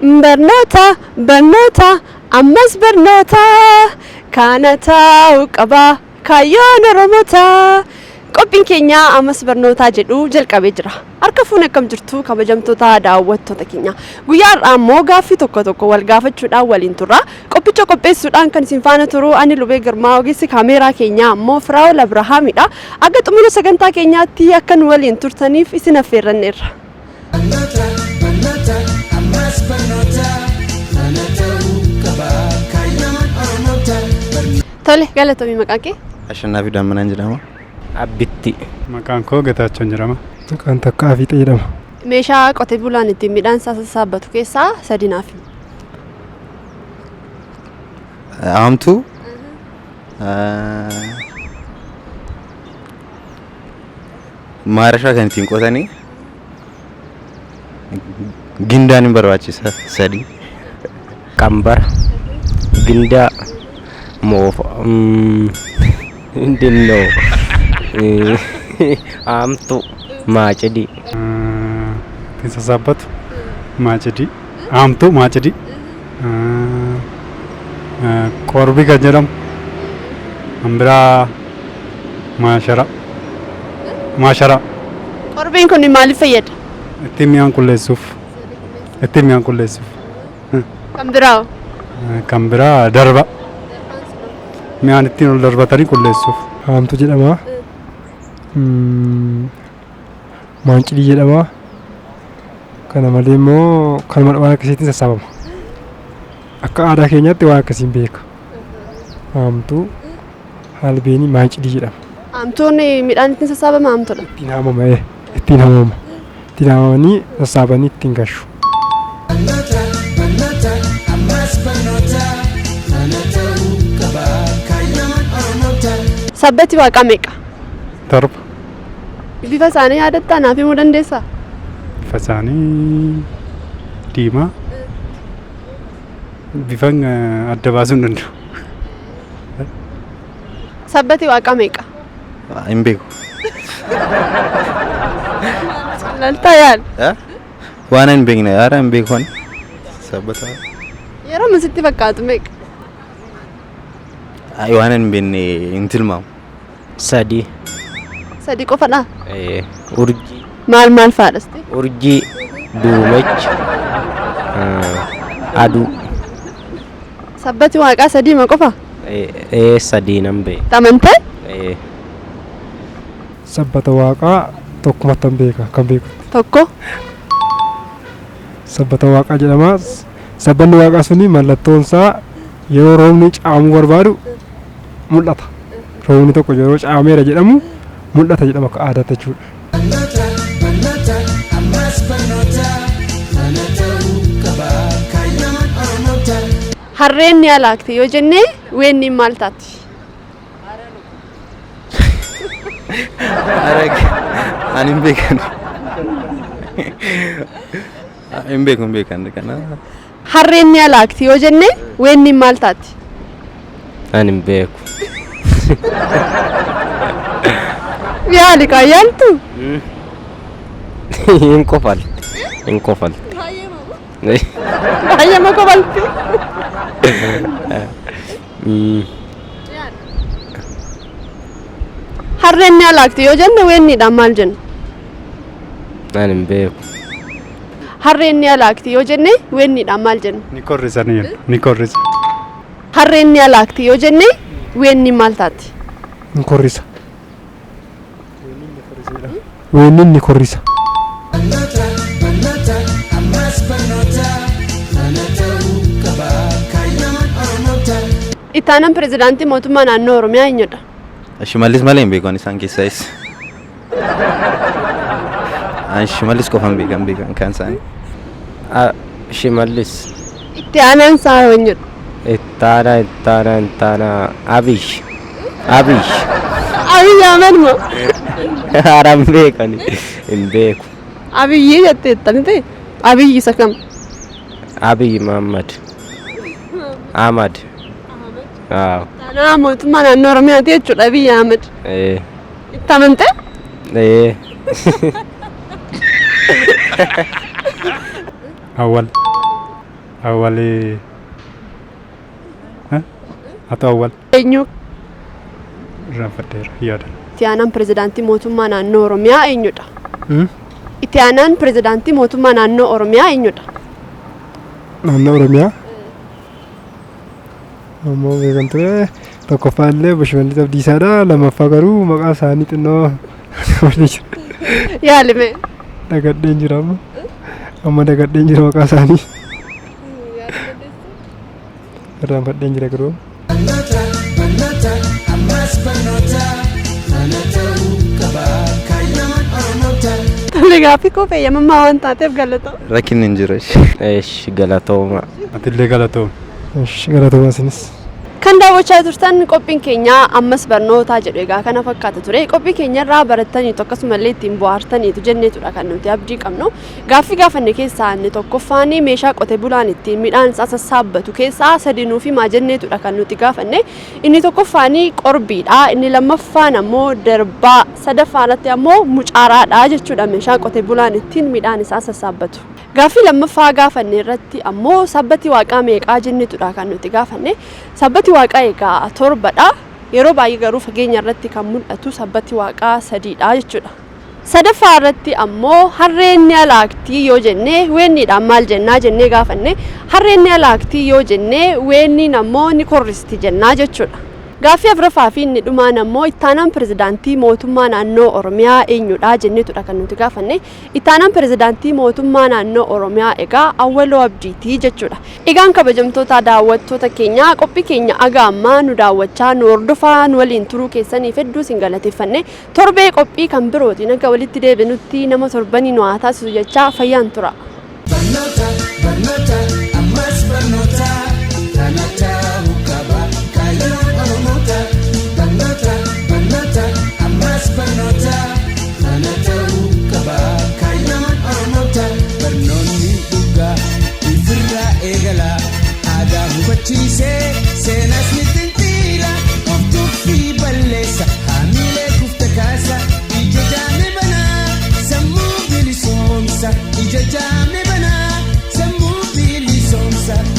Barnoota barnoota ammas barnoota kana taa'u qaba kaayyoon Oromoota. Qophiin keenya ammas barnootaa jedhu jalqabee jira. Harka fuun akkam jirtu kabajamtoota daawwattoota keenya. Guyyaa har'aa immoo gaaffii tokko wal gaafachuudhaan waliin turra. Qophicha qopheessuudhaan kan isin faana turu ani Lubee Girmaa ogeessi kaameeraa keenyaa immoo Firaa'ol Abrahaamidha. Akka xumura sagantaa keenyaatti akka nu waliin turtaniif isin affeerranneerra. Tole galatoomii maqaan kee? Ashannaafi Daammanaan jedhama. Abbitti. Maqaan koo Getaachoon jedhama. Maqaan takka Afiixee jedhama. Meeshaa qotee bulaan ittiin midhaan sassaabbatu keessaa sadi naaf himi. Haamtuu. Maarashaa kan ittiin qotanii. Gindaan hin barbaachisa sadi. Qambara. Gindaa. Moofa. Hindinoo. Haamtuu. Maacidii. Ittiin sassaabbatu. Maacidii. Haamtuu maacidii. Qorbii kan jedhamu. Hambiraa maashara. Maashara. Qorbiin kun maaliif fayyada? Ittiin mi'aan qulleessuuf. Ittiin mi'aan qulleessuuf. Kan biraa? Kan biraa darba. Mi'aan ittiin ol darbatanii qulleessuuf. Haamtuu jedhama. Maacidii jedhama. Kana malee immoo kanuma waan akkasiitiin sassaabama. Akka aadaa keenyaatti waan akkasiin beeka. Haamtuu halbeenii maacidii jedhama. Haamtuun midhaan ittiin sassaabama haamtuudha. Ittiin haamama ittiin haamama. Ittiin haamamanii sassaabanii ittiin gashu. Sabbati Waaqaa meeqa? Torba. Bifa isaanii yaadattaa naaf himuu dandeessaa? Bifa isaanii diimaa. Bifan adda baasuu hin danda'u. Sabbati Waaqaa meeqa? Hin beeku. Laltaa yaala? Waan hin beekne yaada hin beeku. Sabbata. Yeroo masitti fakkaatu meeqa? Waan hin beekne hin tilmaamu. Sadi. Sadi qofadha? Urjii. Maal faadhasti? Urjii. Duumecha. Aduu. Sabbati Waaqaa sadii ma qofa? Sadii nan beeka. Amantee? Sabbata Waaqaa tokkumatti beeka kan beeku. Tokko? Sabbata Waaqaa jedhama. Sabbanni Waaqaa suni mallattoon isaa yeroo roobni caamuu barbaadu mul'ata. Roobni tokko yeroo caameera jedhamu mul'ata jedhama akka aadaatti jechuudha. Harreen ni alaakti yoo jennee weenni maal taati? Ani hin beekan. Hin beekan kana. Harreen ni alaakti yoo jennee weenni maal taati? Ani hin beeku. Yaali qayyaaltu? Hin kofalti. Hin kofalti. Baay'ee kofalti. Harreen ni alaakti yoo jenne weenniidhaan maal jenna? Ani hin beeku. Harreen ni alaakti yoo jenne weenniidhaan maal jenna? Ni korrisanii ni korrisa. Harreen ni alaakti yoo jenne weenni maal taati? Ni korrisa. Weenni ni korrisa. Ittaanaan pirezidaantii mootummaa naannoo Oromiyaa eenyudha? Shimallis malee hin beekan isaan keessaayis. Shimallis qofaan beekan kan isaanii. Shimallis. Itti aanaan isaa eenyudha? Ittaana Abish. Abish. Abiy Ahmed moo? Haaraan beekani hin beeku. Abiyyi jetteettani ta'e Abiyyi isa kam? Abiy Muhammad. Ahmad. Taanaa mootummaa naannoo Oromiyaati jechuudha Abiy Ahmed. Itti amantee? Awwal. Awwalee. Haa ta'u awwal. Eenyu Irraanfadheera yaada. itti aanaan pirezidaantii mootummaa naannoo Oromiyaa eenyudha? Hmm? Itti aanaan pirezidaantii mootummaa naannoo Oromiyaa eenyudha? Naannoo Oromiyaa. Ammoo beekan ture tokkoffaa illee Bashimaallee Abdiisaadha. Lammaffaa garuu maqaa isaanii xinnoo Yaalime. dagadheen jira amma. Amma dagadheen jira maqaa isaanii. Irraanfadheen jira garuu. Tole gaaffii koo fayyamammaa waan taateef galata. Rakkinni hin jiru. Eesh galatooma. Atillee galatoom. Galatoomaa isinis. Kan daawwachaa turtan qophiin keenya ammas barnootaa jedhu egaa kana fakkaata ture. Qophii keenya irraa barattaniitu akkasumallee ittiin bohaartaniitu jenneetudha kan nuti abdii qabnu. Gaaffii gaafanne keessaa inni tokkoffaan meeshaa qotee bulaan ittiin midhaan isaa sassaabbatu keessaa sadinuu fi maa jenneetudha kan nuti gaafanne. Inni tokkoffaan qorbiidha. Inni lammaffaan ammoo darbaa. Sadaffaarratti ammoo mucaaraadha jechuudha meeshaa qotee bulaan ittiin midhaan isaa sassaabbatu. Gaaffii lammaffaa gaafanne irratti ammoo sabbati waaqaa meeqaa jenneetudha kan nuti gaafanne. Sabbati waaqaa egaa torbadha. Yeroo baay'ee garuu fageenya irratti kan mul'atu sabbati waaqaa sadiidha jechuudha. Sadaffaa irratti ammoo harreen ni alaaktii yoo jenne weenniidhaan maal jennaa jennee gaafanne harreen ni alaaktii yoo jenne weenniin ammoo ni korristi jennaa jechuudha. Gaaffii afuraffaa fi inni dhumaan ammoo ittaanaan pirezidaantii mootummaa naannoo Oromiyaa eenyudha jenneetudha kan nuti gaafanne. Ittaanaan pirezidaantii mootummaa naannoo Oromiyaa egaa Awwaloo Abdiitii jechuudha. Egaan kabajamtoota daawwattoota keenya qophii keenya aga ammaa nu daawwachaa nu hordofaa nu waliin turuu keessaniif hedduu isin galateeffanne. Torbee qophii kan birootiin akka walitti deebinutti nama torbanii nu haa taasisu jechaa fayyaan tura. Seenas ni tintiira of tuffii balleessa haamilee kufte kaasa ija jaame banaa sammuu bilisoomsa ija jaame banaa sammuu bilisoomsa.